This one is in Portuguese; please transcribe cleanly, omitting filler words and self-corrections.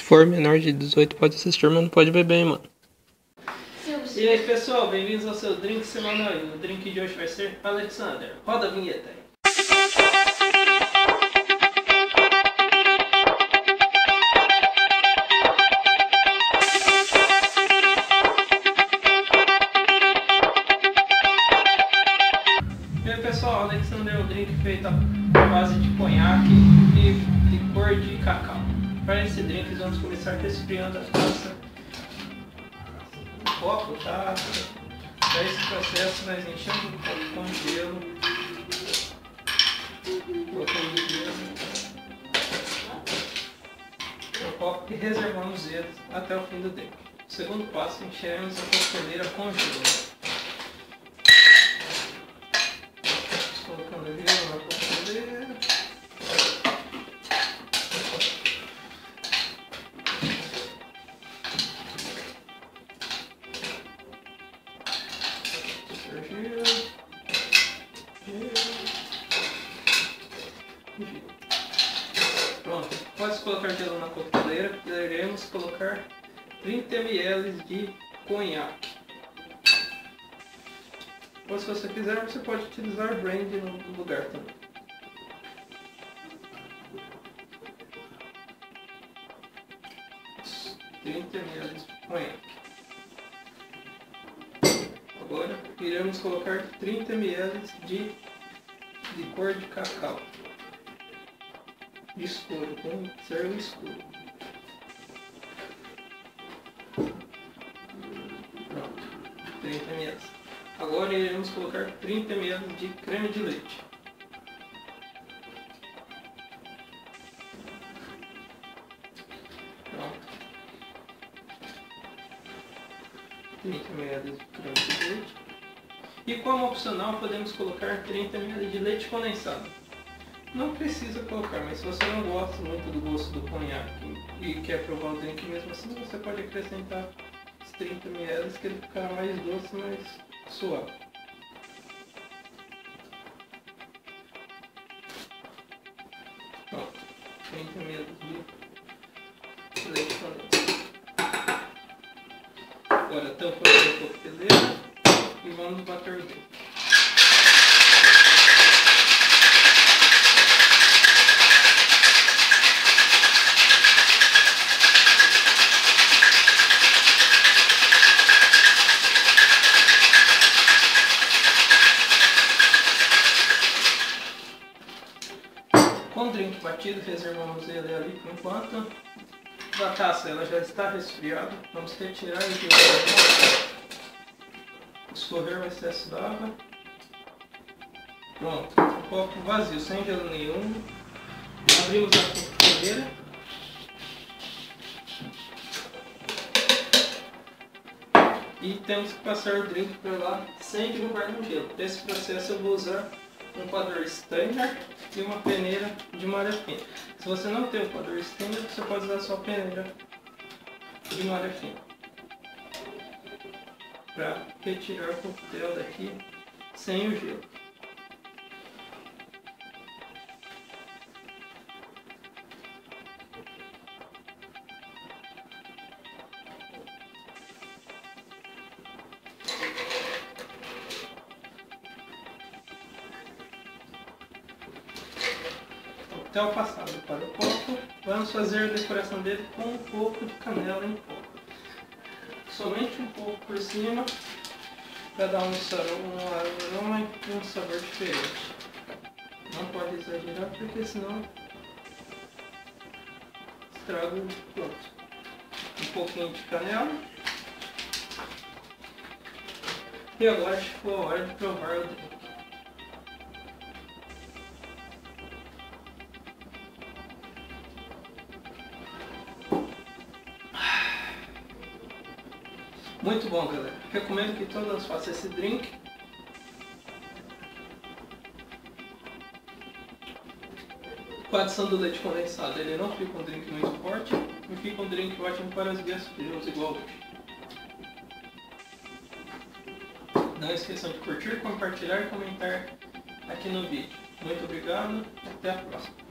for menor de 18 pode assistir, mas não pode beber, hein, mano. E aí pessoal, bem-vindos ao seu drink semanal. O drink de hoje vai ser Alexander. Roda a vinheta aí. E aí pessoal, Alexander é um drink feito à base de conhaque e licor de cacau. Para esse drink vamos começar resfriando a taça no copo, tá? Para esse processo nós enchemos o copo com gelo, colocamos gelo no copo e reservamos ele até o fim do drink. O segundo passo, encheremos a coqueteleira com gelo. Colocando gelo na coqueteleira. Pronto, após colocar gelo na coqueteleira, iremos colocar 30 ml de conhaque. Ou se você quiser, você pode utilizar brandy no lugar também. Isso, 30 ml de conhaque. Agora iremos colocar 30 ml de licor de cacau. Escuro, tem que ser escuro. Pronto, 30 ml. Agora iremos colocar 30 ml de creme de leite. Pronto. 30 ml de creme de leite. E como opcional podemos colocar 30 ml de leite condensado. Não precisa colocar, mas se você não gosta muito do gosto do conhaque e quer provar o drink mesmo assim, você pode acrescentar os 30 ml que ele ficará mais doce, mais suave. Pronto, 30 ml de leite condensado. Agora tampamos a coqueteleira e vamos bater o drink. Com o drink batido, reservamos ele ali por enquanto. A taça ela já está resfriada, vamos retirar o gelo. Escorrer o excesso d'água. Pronto, um copo vazio, sem gelo nenhum. Abrimos a coqueteleira. E temos que passar o drink para lá sem derrubar no gelo. Para esse processo eu vou usar um coador Stanley e uma peneira de malha fina. Se você não tem um coador Stanley, você pode usar só a peneira de malha fina para retirar o coquetel daqui sem o gelo. Coquetel passado para o copo, vamos fazer a decoração dele com um pouco de canela em pó. Somente um pouco por cima, para dar um aroma e um sabor diferente. Não pode exagerar, porque senão estraga o pronto. Um pouquinho de canela. E agora chegou a hora de provar o drink. Muito bom, galera. Recomendo que todos façam esse drink. Com a adição do leite condensado, ele não fica um drink muito forte e fica um drink ótimo para os dias frios, igual hoje. Não esqueçam de curtir, compartilhar e comentar aqui no vídeo. Muito obrigado e até a próxima.